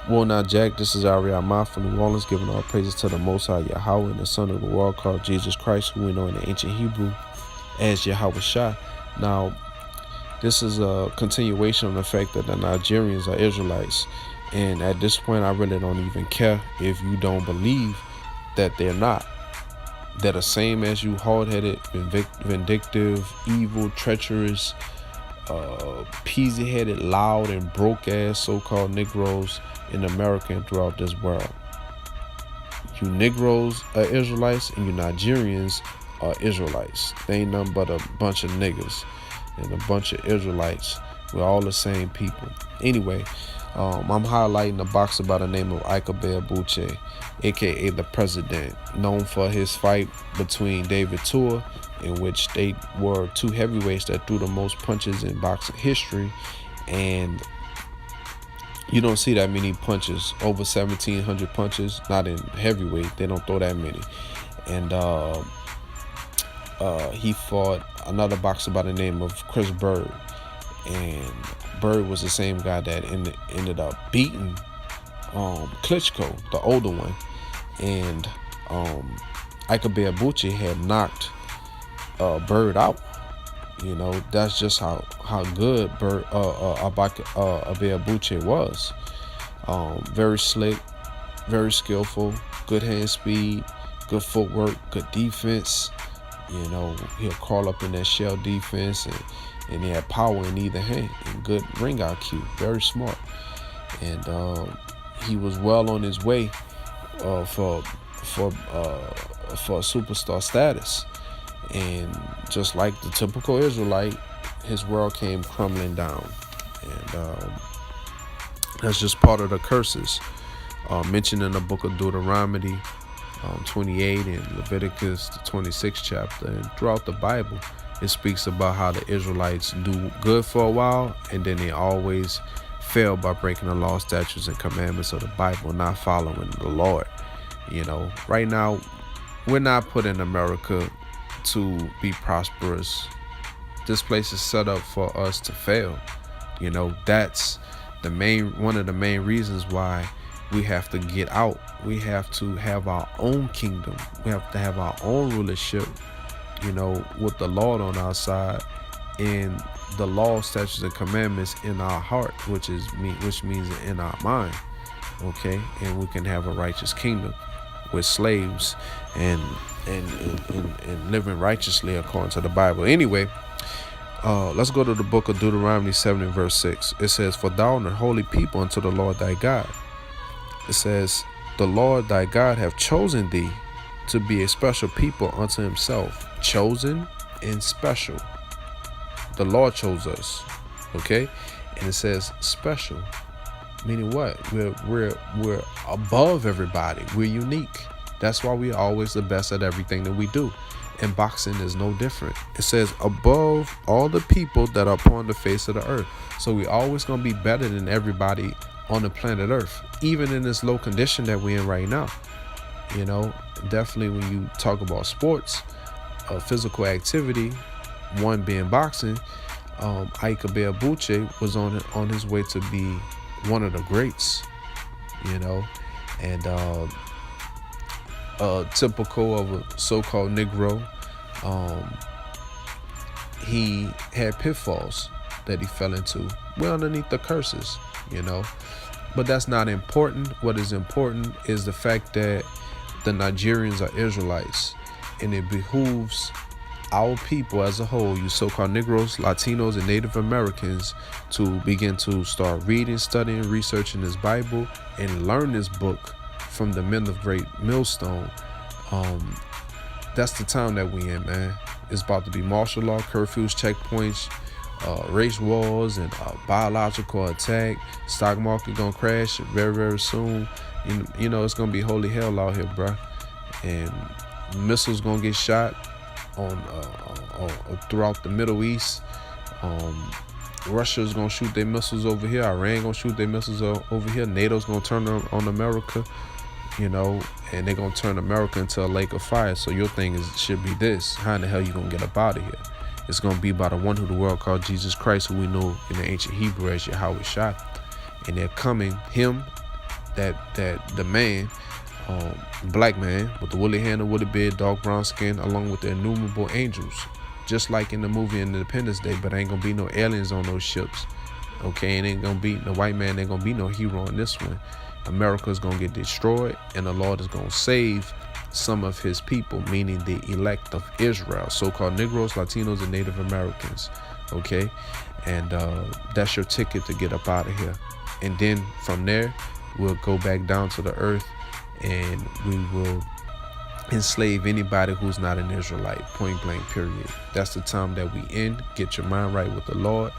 Well, now, Jack, this is Ariama from New Orleans, giving all praises to the Most High Yahweh and the Son of the world called Jesus Christ, who we know in the ancient Hebrew as Yahweh Shah. Now, this is a continuation of the fact that the Nigerians are Israelites. And at this point, I really don't even care if you don't believe that they're not. They're the same as you, hard-headed, vindictive, evil, treacherous, peasy-headed, loud, and broke-ass so-called Negroes in America and throughout this world. You Negroes are Israelites, and you Nigerians are Israelites. They ain't nothing but a bunch of niggas and a bunch of Israelites. We're all the same people. Anyway, I'm highlighting a boxer by the name of Ibeabuchi, aka the President, known for his fight between David Tua, in which they were two heavyweights that threw the most punches in boxing history. And you don't see that many punches, over 1,700 punches, not in heavyweight. They don't throw that many. And he fought another boxer by the name of Chris Bird. And Bird was the same guy that ended up beating Klitschko, the older one. And Ibeabuchi had knocked Bird out. You know, that's just how good Ibeabuchi was. Very slick, very skillful, good hand speed, good footwork, good defense. You know, he'll crawl up in that shell defense, and he had power in either hand and good ring IQ. Very smart. And he was well on his way for superstar status. And just like the typical Israelite, his world came crumbling down. And that's just part of the curses mentioned in the book of Deuteronomy 28 and Leviticus, the 26th chapter. And throughout the Bible, it speaks about how the Israelites do good for a while, and then they always fail by breaking the law, statutes, and commandments of the Bible, not following the Lord. You know, right now, we're not put in America to be prosperous. This place is set up for us to fail. You know, that's one of the main reasons why we have to get out. We have to have our own kingdom. We have to have our own rulership, you know, with the Lord on our side and the law, statutes, and commandments in our heart, which means in our mind. Okay, and we can have a righteous kingdom with slaves and living righteously according to the Bible. Anyway, let's go to the book of Deuteronomy 7 and verse 6. It says, "For thou art a holy people unto the Lord thy God." It says, "The Lord thy God hath chosen thee to be a special people unto himself." Chosen and special. The Lord chose us. Okay? And it says special. Meaning what? We're above everybody. We're unique. That's why we're always the best at everything that we do. And boxing is no different. It says above all the people that are upon the face of the earth. So we're always going to be better than everybody on the planet Earth, even in this low condition that we're in right now. You know, definitely when you talk about sports, physical activity, one being boxing, Ibeabuchi was on his way to be one of the greats, you know. And typical of a so-called Negro, he had pitfalls that he fell into. We're underneath the curses, you know. But that's not important. What is important is the fact that the Nigerians are Israelites, and it behooves our people as a whole, you so-called Negroes, Latinos, and Native Americans, to begin to start reading, studying, researching this Bible, and learn this book from the men of great millstone. That's the time that we in, man. It's about to be martial law, curfews, checkpoints, race wars, and biological attack. Stock market gonna crash very, very soon. You know, it's gonna be holy hell out here, bruh. And missiles gonna get shot on throughout the Middle East. Russia's gonna shoot their missiles over here. Iran gonna shoot their missiles over here. NATO's gonna turn on America, you know, and they're gonna turn America into a lake of fire. So your thing should be this: how in the hell you gonna get up out of here? It's gonna be by the one who the world called Jesus Christ, who we know in the ancient Hebrew as Yahweh Shah. And they're coming, him the man, black man with the woolly hand and woolly beard, dark brown skin, along with the innumerable angels, just like in the movie Independence Day. But ain't gonna be no aliens on those ships. Okay, and ain't gonna be the white man. Ain't gonna be no hero in this one. America's gonna get destroyed, and the Lord is gonna save some of his people, meaning the elect of Israel, so-called Negroes, Latinos, and Native Americans. Okay, and that's your ticket to get up out of here. And then from there, we'll go back down to the earth, and we will enslave anybody who's not an Israelite, point blank, period. That's the time that we end. Get your mind right with the Lord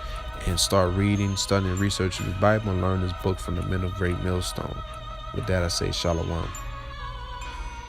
and start reading, studying, researching the Bible, and learn this book from the men of Great Millstone. With that, I say shalom.